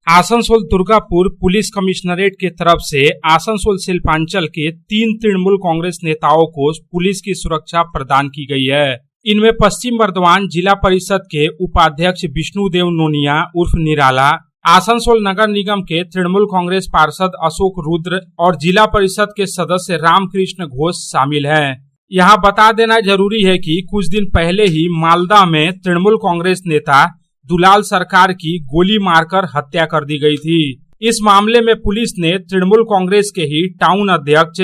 Asansol Durgapur police commissionerate की तरफ से आसनसोल शिल्पांचल के 3 तृणमूल कांग्रेस नेताओं को पुलिस की सुरक्षा प्रदान की गई है। इनमें पश्चिम बर्धमान जिला परिषद के उपाध्यक्ष विष्णुदेव नोनिया उर्फ निराला, आसनसोल नगर निगम के तृणमूल कांग्रेस पार्षद अशोक रुद्र और जिला परिषद के सदस्य रामकृष्ण घोष शामिल हैं। यहाँ बता देना जरूरी है कि कुछ दिन पहले ही मालदा में तृणमूल कांग्रेस नेता दुलाल सरकार की गोली मारकर हत्या कर दी गई थी। इस मामले में पुलिस ने तृणमूल कांग्रेस के ही टाउन अध्यक्ष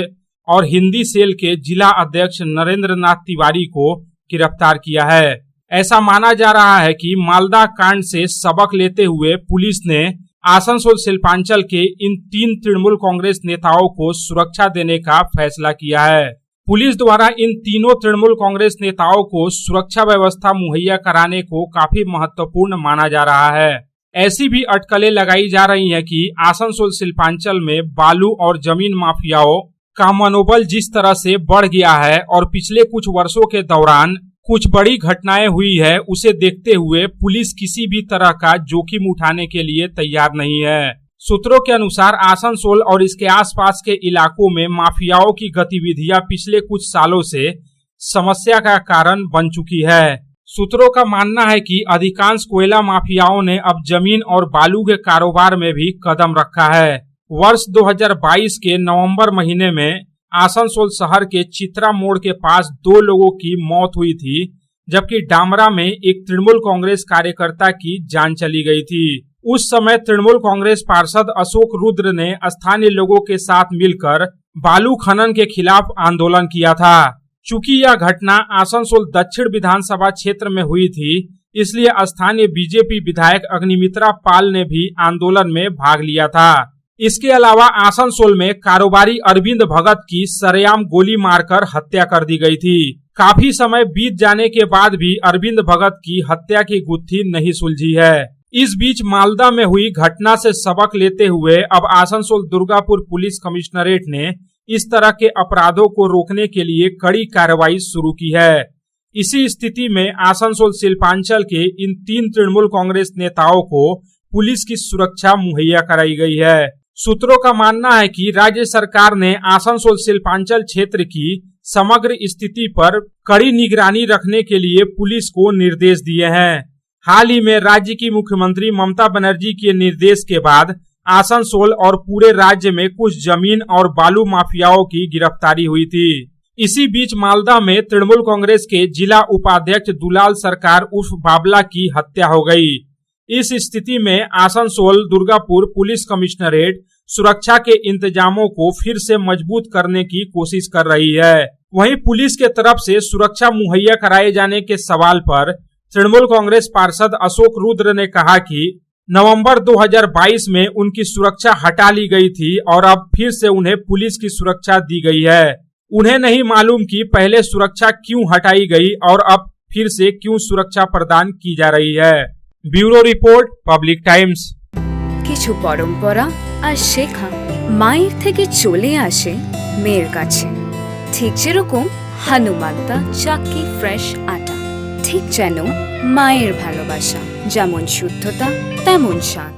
और हिंदी सेल के जिला अध्यक्ष नरेंद्र नाथ तिवारी को गिरफ्तार किया है। ऐसा माना जा रहा है कि मालदा कांड से सबक लेते हुए पुलिस ने आसनसोल शिल्पांचल के इन 3 तृणमूल कांग्रेस नेताओं को सुरक्षा देने का फैसला किया है। पुलिस द्वारा इन तीनों तृणमूल कांग्रेस नेताओं को सुरक्षा व्यवस्था मुहैया कराने को काफी महत्वपूर्ण माना जा रहा है। ऐसी भी अटकलें लगाई जा रही हैं कि आसनसोल शिल्पांचल में बालू और जमीन माफियाओं का मनोबल जिस तरह से बढ़ गया है और पिछले कुछ वर्षों के दौरान कुछ बड़ी घटनाएं हुई है, उसे देखते हुए पुलिस किसी भी तरह का जोखिम उठाने के लिए तैयार नहीं है। सूत्रों के अनुसार आसनसोल और इसके आसपास के इलाकों में माफियाओं की गतिविधियां पिछले कुछ सालों से समस्या का कारण बन चुकी है। सूत्रों का मानना है कि अधिकांश कोयला माफियाओं ने अब जमीन और बालू के कारोबार में भी कदम रखा है। वर्ष 2022 के नवंबर महीने में आसनसोल शहर के चित्रा मोड़ के पास 2 लोगों की मौत हुई थी, जबकि डामरा में एक तृणमूल कांग्रेस कार्यकर्ता की जान चली गई थी। उस समय तृणमूल कांग्रेस पार्षद अशोक रुद्र ने स्थानीय लोगों के साथ मिलकर बालू खनन के खिलाफ आंदोलन किया था। चूंकि यह घटना आसनसोल दक्षिण विधानसभा क्षेत्र में हुई थी, इसलिए स्थानीय बीजेपी विधायक अग्निमित्रा पाल ने भी आंदोलन में भाग लिया था। इसके अलावा आसनसोल में कारोबारी अरविंद भगत की सरेआम गोली मारकर हत्या कर दी गई थी। काफी समय बीत जाने के बाद भी अरविंद भगत की हत्या की गुत्थी नहीं सुलझी है। इस बीच मालदा में हुई घटना से सबक लेते हुए अब आसनसोल दुर्गापुर पुलिस कमिश्नरेट ने इस तरह के अपराधों को रोकने के लिए कड़ी कार्रवाई शुरू की है। इसी स्थिति में आसनसोल शिल्पांचल के इन 3 तृणमूल कांग्रेस नेताओं को पुलिस की सुरक्षा मुहैया कराई गई है। सूत्रों का मानना है कि राज्य सरकार ने आसनसोल शिल्पांचल क्षेत्र की समग्र स्थिति पर कड़ी निगरानी रखने के लिए पुलिस को निर्देश दिए हैं। हाल ही में राज्य की मुख्यमंत्री ममता बनर्जी के निर्देश के बाद आसनसोल और पूरे राज्य में कुछ जमीन और बालू माफियाओं की गिरफ्तारी हुई थी। इसी बीच मालदा में तृणमूल कांग्रेस के जिला उपाध्यक्ष दुलाल सरकार उर्फ बाबला की हत्या हो गई। इस स्थिति में आसनसोल दुर्गापुर पुलिस कमिश्नरेट सुरक्षा के इंतजामों को फिर से मजबूत करने की कोशिश कर रही है। वहीं पुलिस के तरफ से सुरक्षा मुहैया कराए जाने के सवाल पर तृणमूल कांग्रेस पार्षद अशोक रुद्र ने कहा कि नवंबर 2022 में उनकी सुरक्षा हटा ली गई थी और अब फिर से उन्हें पुलिस की सुरक्षा दी गई है। उन्हें नहीं मालूम कि पहले सुरक्षा क्यों हटाई गई और अब फिर से क्यों सुरक्षा प्रदान की जा रही है। Bureau report, public times. किछु परंपरा আর শেখা মায়ের থেকে চলে আসে মেয়ের কাছে, ঠিক যেরকম হনুমান্তা চাকি ফ্রেশ আটা, ঠিক যেন মায়ের ভালোবাসা, যেমন শুদ্ধতা তেমন স্বাদ।